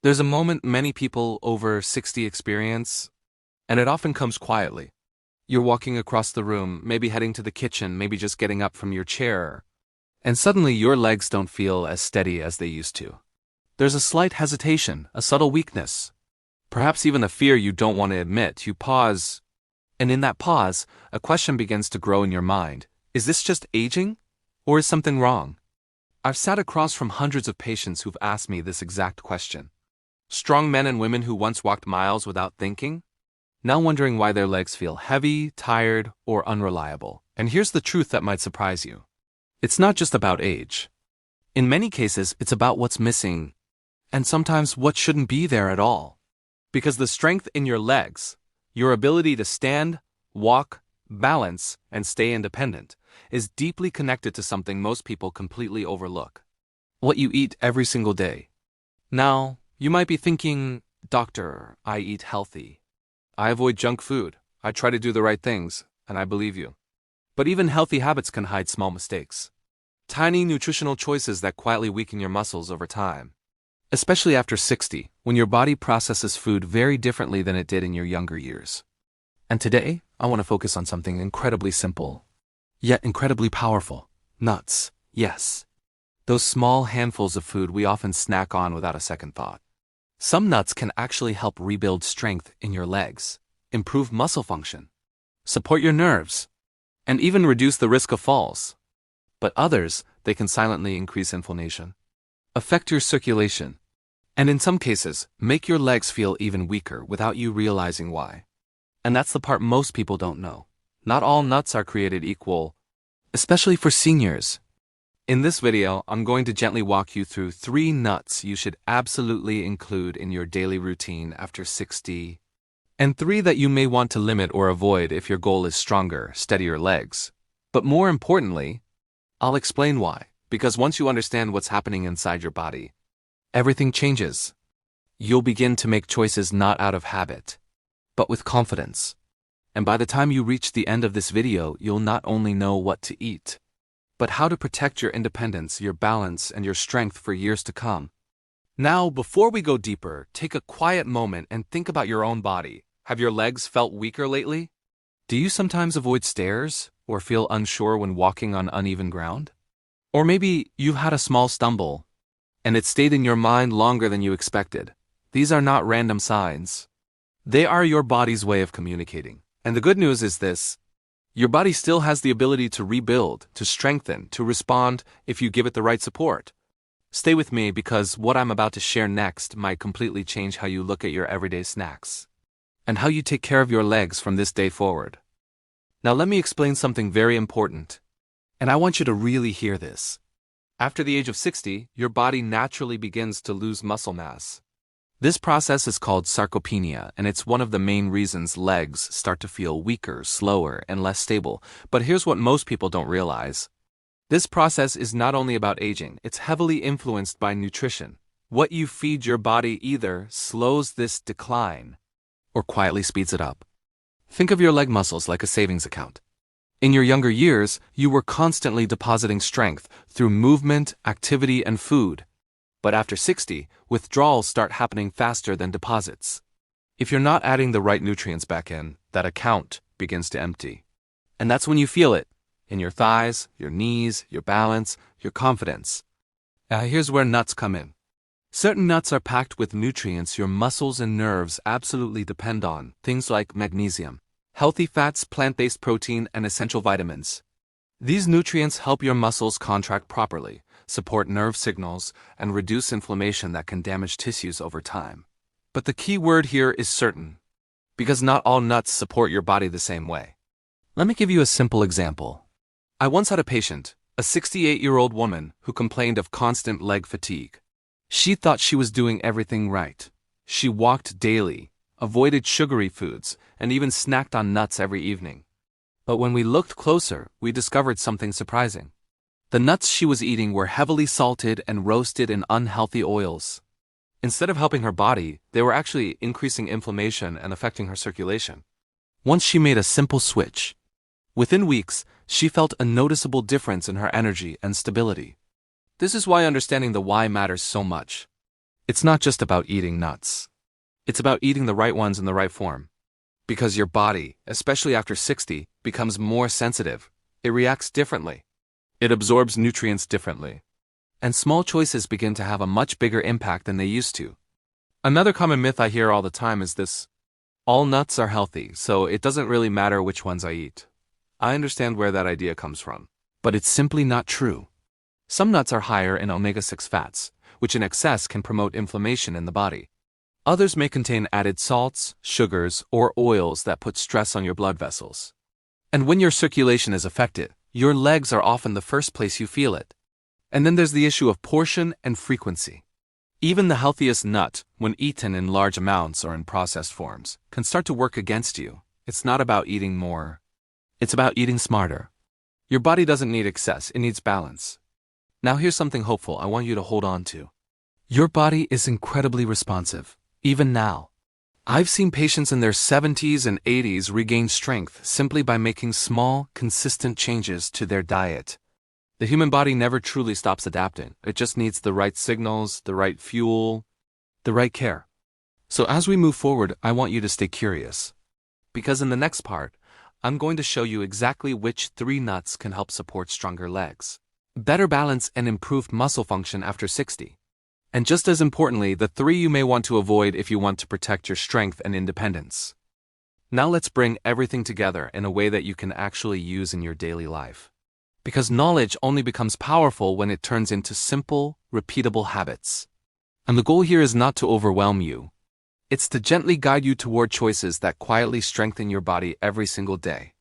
There's a moment many people over 60 experience, and it often comes quietly. You're walking across the room, maybe heading to the kitchen, maybe just getting up from your chair, and suddenly your legs don't feel as steady as they used to. There's a slight hesitation, a subtle weakness, perhaps even a fear you don't want to admit. You pause, and in that pause, a question begins to grow in your mind. Is this just aging, or is something wrong? I've sat across from hundreds of patients who've asked me this exact question. Strong men and women who once walked miles without thinking, now wondering why their legs feel heavy, tired, or unreliable. And here's the truth that might surprise you. It's not just about age. In many cases, it's about what's missing, and sometimes what shouldn't be there at all. Because the strength in your legs, your ability to stand, walk, balance, and stay independent, is deeply connected to something most people completely overlook: what you eat every single day. Now, you might be thinking, "Doctor, I eat healthy. I avoid junk food. I try to do the right things," and I believe you. But even healthy habits can hide small mistakes. Tiny nutritional choices that quietly weaken your muscles over time. Especially after 60, when your body processes food very differently than it did in your younger years. And today, I want to focus on something incredibly simple, yet incredibly powerful: nuts. Yes. Those small handfuls of food we often snack on without a second thought. Some nuts can actually help rebuild strength in your legs, improve muscle function, support your nerves, and even reduce the risk of falls. But others, they can silently increase inflammation, affect your circulation, and in some cases, make your legs feel even weaker without you realizing why. And that's the part most people don't know. Not all nuts are created equal, especially for seniors. In this video, I'm going to gently walk you through 3 nuts you should absolutely include in your daily routine after 60, and 3 that you may want to limit or avoid if your goal is stronger, steadier legs. But more importantly, I'll explain why, because once you understand what's happening inside your body, everything changes. You'll begin to make choices not out of habit, but with confidence. And by the time you reach the end of this video, you'll not only know what to eat, but how to protect your independence, your balance, and your strength for years to come. Now, before we go deeper, take a quiet moment and think about your own body. Have your legs felt weaker lately? Do you sometimes avoid stairs or feel unsure when walking on uneven ground? Or maybe you've had a small stumble, and it stayed in your mind longer than you expected. These are not random signs. They are your body's way of communicating. And the good news is this: your body still has the ability to rebuild, to strengthen, to respond if you give it the right support. Stay with me, because what I'm about to share next might completely change how you look at your everyday snacks, and how you take care of your legs from this day forward. Now let me explain something very important, and I want you to really hear this. After the age of 60, your body naturally begins to lose muscle mass. This process is called sarcopenia, and it's one of the main reasons legs start to feel weaker, slower, and less stable. But here's what most people don't realize. This process is not only about aging, it's heavily influenced by nutrition. What you feed your body either slows this decline or quietly speeds it up. Think of your leg muscles like a savings account. In your younger years, you were constantly depositing strength through movement, activity, and food. But after 60, withdrawals start happening faster than deposits. If you're not adding the right nutrients back in, that account begins to empty. And that's when you feel it, in your thighs, your knees, your balance, your confidence. Here's where nuts come in. Certain nuts are packed with nutrients your muscles and nerves absolutely depend on, things like magnesium, healthy fats, plant-based protein, and essential vitamins. These nutrients help your muscles contract properly, support nerve signals, and reduce inflammation that can damage tissues over time. But the key word here is certain, because not all nuts support your body the same way. Let me give you a simple example. I once had a patient, a 68-year-old woman, who complained of constant leg fatigue. She thought she was doing everything right. She walked daily, avoided sugary foods, and even snacked on nuts every evening. But when we looked closer, we discovered something surprising. The nuts she was eating were heavily salted and roasted in unhealthy oils. Instead of helping her body, they were actually increasing inflammation and affecting her circulation. Once she made a simple switch, within weeks, she felt a noticeable difference in her energy and stability. This is why understanding the why matters so much. It's not just about eating nuts. It's about eating the right ones in the right form. Because your body, especially after 60, becomes more sensitive. It reacts differently. It absorbs nutrients differently. And small choices begin to have a much bigger impact than they used to. Another common myth I hear all the time is this: all nuts are healthy, so it doesn't really matter which ones I eat. I understand where that idea comes from, but it's simply not true. Some nuts are higher in omega-6 fats, which in excess can promote inflammation in the body. Others may contain added salts, sugars, or oils that put stress on your blood vessels. And when your circulation is affected, your legs are often the first place you feel it. And then there's the issue of portion and frequency. Even the healthiest nut, when eaten in large amounts or in processed forms, can start to work against you. It's not about eating more. It's about eating smarter. Your body doesn't need excess, it needs balance. Now here's something hopeful I want you to hold on to. Your body is incredibly responsive, even now. I've seen patients in their 70s and 80s regain strength simply by making small, consistent changes to their diet. The human body never truly stops adapting. It just needs the right signals, the right fuel, the right care. So as we move forward, I want you to stay curious. Because in the next part, I'm going to show you exactly which 3 nuts can help support stronger legs, better balance, and improved muscle function after 60. And just as importantly, the 3 you may want to avoid if you want to protect your strength and independence. Now let's bring everything together in a way that you can actually use in your daily life. Because knowledge only becomes powerful when it turns into simple, repeatable habits. And the goal here is not to overwhelm you. It's to gently guide you toward choices that quietly strengthen your body every single day.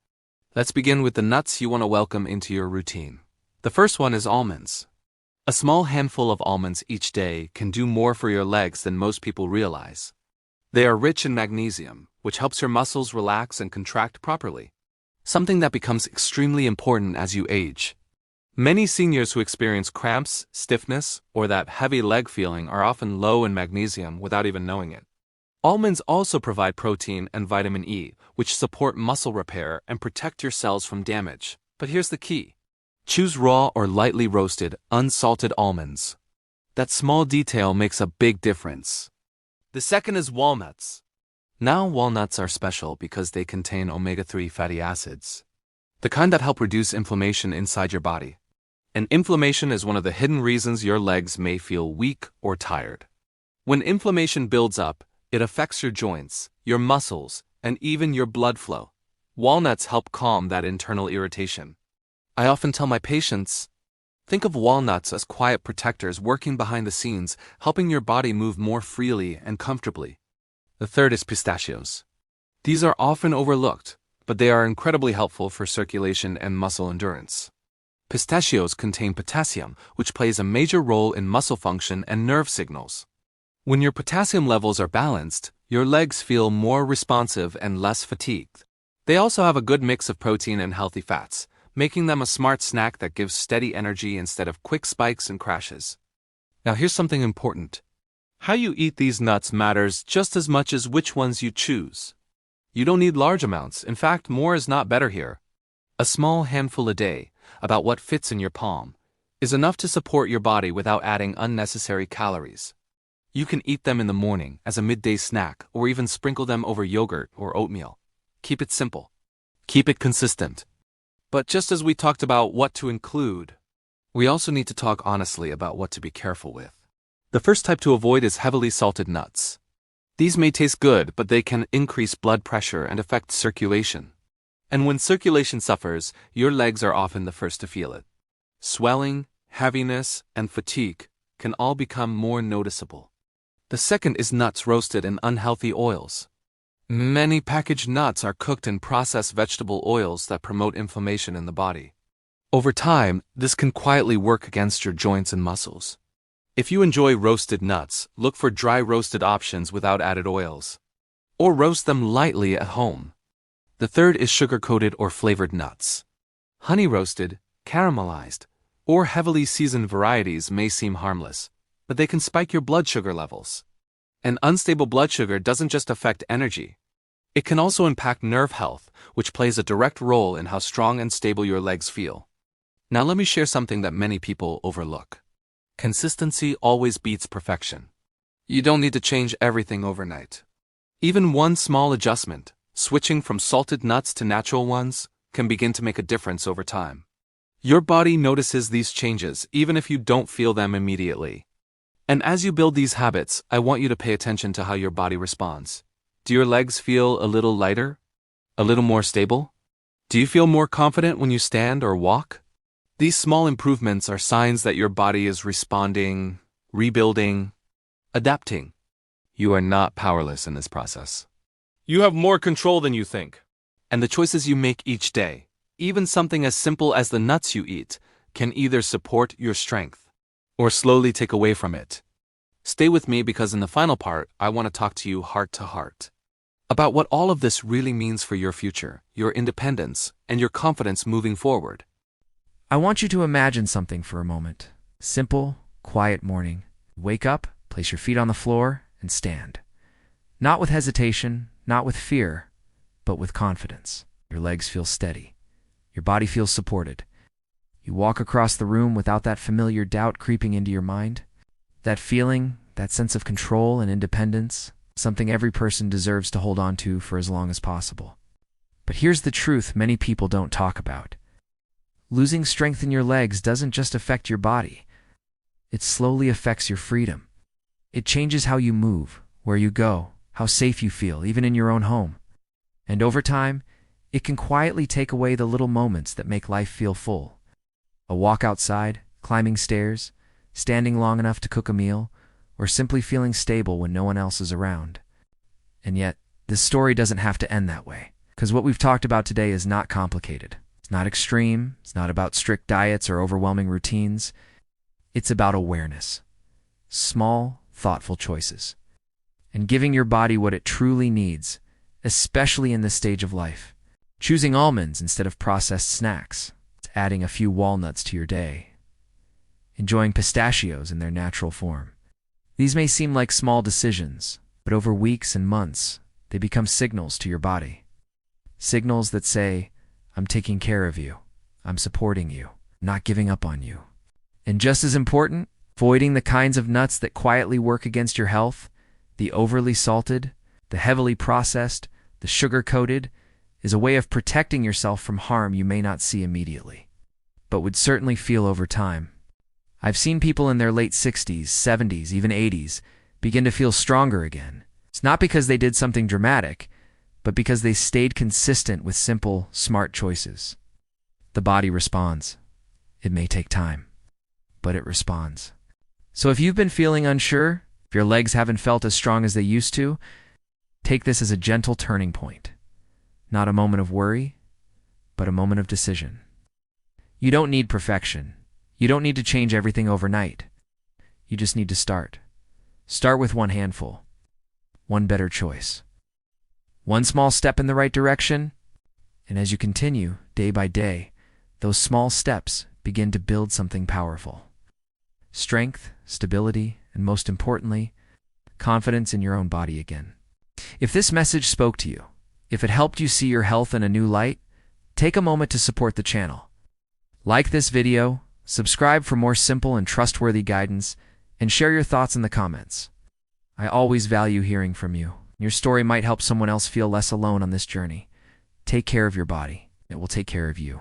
Let's begin with the nuts you want to welcome into your routine. The first one is almonds. A small handful of almonds each day can do more for your legs than most people realize. They are rich in magnesium, which helps your muscles relax and contract properly, something that becomes extremely important as you age. Many seniors who experience cramps, stiffness, or that heavy leg feeling are often low in magnesium without even knowing it. Almonds also provide protein and vitamin E, which support muscle repair and protect your cells from damage. But here's the key. Choose raw or lightly roasted, unsalted almonds. That small detail makes a big difference. The second is walnuts. Now walnuts are special because they contain omega-3 fatty acids, the kind that help reduce inflammation inside your body. And inflammation is one of the hidden reasons your legs may feel weak or tired. When inflammation builds up, it affects your joints, your muscles, and even your blood flow. Walnuts help calm that internal irritation. I often tell my patients, think of walnuts as quiet protectors working behind the scenes, helping your body move more freely and comfortably. The third is pistachios. These are often overlooked, but they are incredibly helpful for circulation and muscle endurance. Pistachios contain potassium, which plays a major role in muscle function and nerve signals. When your potassium levels are balanced, your legs feel more responsive and less fatigued. They also have a good mix of protein and healthy fats, making them a smart snack that gives steady energy instead of quick spikes and crashes. Now here's something important. How you eat these nuts matters just as much as which ones you choose. You don't need large amounts. In fact, more is not better here. A small handful a day, about what fits in your palm, is enough to support your body without adding unnecessary calories. You can eat them in the morning as a midday snack or even sprinkle them over yogurt or oatmeal. Keep it simple. Keep it consistent. But just as we talked about what to include, we also need to talk honestly about what to be careful with. The first type to avoid is heavily salted nuts. These may taste good, but they can increase blood pressure and affect circulation. And when circulation suffers, your legs are often the first to feel it. Swelling, heaviness, and fatigue can all become more noticeable. The second is nuts roasted in unhealthy oils. Many packaged nuts are cooked in processed vegetable oils that promote inflammation in the body. Over time, this can quietly work against your joints and muscles. If you enjoy roasted nuts, look for dry roasted options without added oils. Or roast them lightly at home. The third is sugar-coated or flavored nuts. Honey roasted, caramelized, or heavily seasoned varieties may seem harmless, but they can spike your blood sugar levels. And unstable blood sugar doesn't just affect energy. It can also impact nerve health, which plays a direct role in how strong and stable your legs feel. Now let me share something that many people overlook. Consistency always beats perfection. You don't need to change everything overnight. Even one small adjustment, switching from salted nuts to natural ones, can begin to make a difference over time. Your body notices these changes even if you don't feel them immediately. And as you build these habits, I want you to pay attention to how your body responds. Do your legs feel a little lighter? A little more stable? Do you feel more confident when you stand or walk? These small improvements are signs that your body is responding, rebuilding, adapting. You are not powerless in this process. You have more control than you think. And the choices you make each day, even something as simple as the nuts you eat, can either support your strength or slowly take away from it. Stay with me because in the final part, I want to talk to you heart to heart about what all of this really means for your future, your independence, and your confidence moving forward. I want you to imagine something for a moment. Simple, quiet morning. Wake up, place your feet on the floor, and stand. Not with hesitation, not with fear, but with confidence. Your legs feel steady. Your body feels supported. You walk across the room without that familiar doubt creeping into your mind. That feeling, that sense of control and independence, something every person deserves to hold on to for as long as possible. But here's the truth many people don't talk about. Losing strength in your legs doesn't just affect your body. It slowly affects your freedom. It changes how you move, where you go, how safe you feel, even in your own home. And over time, it can quietly take away the little moments that make life feel full. A walk outside, climbing stairs, standing long enough to cook a meal, or simply feeling stable when no one else is around. And yet, this story doesn't have to end that way, because what we've talked about today is not complicated. It's not extreme, it's not about strict diets or overwhelming routines. It's about awareness. Small, thoughtful choices. And giving your body what it truly needs, especially in this stage of life. Choosing almonds instead of processed snacks. It's adding a few walnuts to your day. Enjoying pistachios in their natural form. These may seem like small decisions, but over weeks and months, they become signals to your body. Signals that say, I'm taking care of you. I'm supporting you. I'm not giving up on you. And just as important, avoiding the kinds of nuts that quietly work against your health, the overly salted, the heavily processed, the sugar-coated, is a way of protecting yourself from harm you may not see immediately, but would certainly feel over time. I've seen people in their late 60s, 70s, even 80s begin to feel stronger again. It's not because they did something dramatic, but because they stayed consistent with simple, smart choices. The body responds. It may take time, but it responds. So if you've been feeling unsure, if your legs haven't felt as strong as they used to, take this as a gentle turning point. Not a moment of worry, but a moment of decision. You don't need perfection. You don't need to change everything overnight. You just need to start. Start with one handful. One better choice. One small step in the right direction, and as you continue, day by day, those small steps begin to build something powerful. Strength, stability, and most importantly, confidence in your own body again. If this message spoke to you, if it helped you see your health in a new light, take a moment to support the channel. Like this video, subscribe for more simple and trustworthy guidance, and share your thoughts in the comments. I always value hearing from you. Your story might help someone else feel less alone on this journey. Take care of your body. It will take care of you.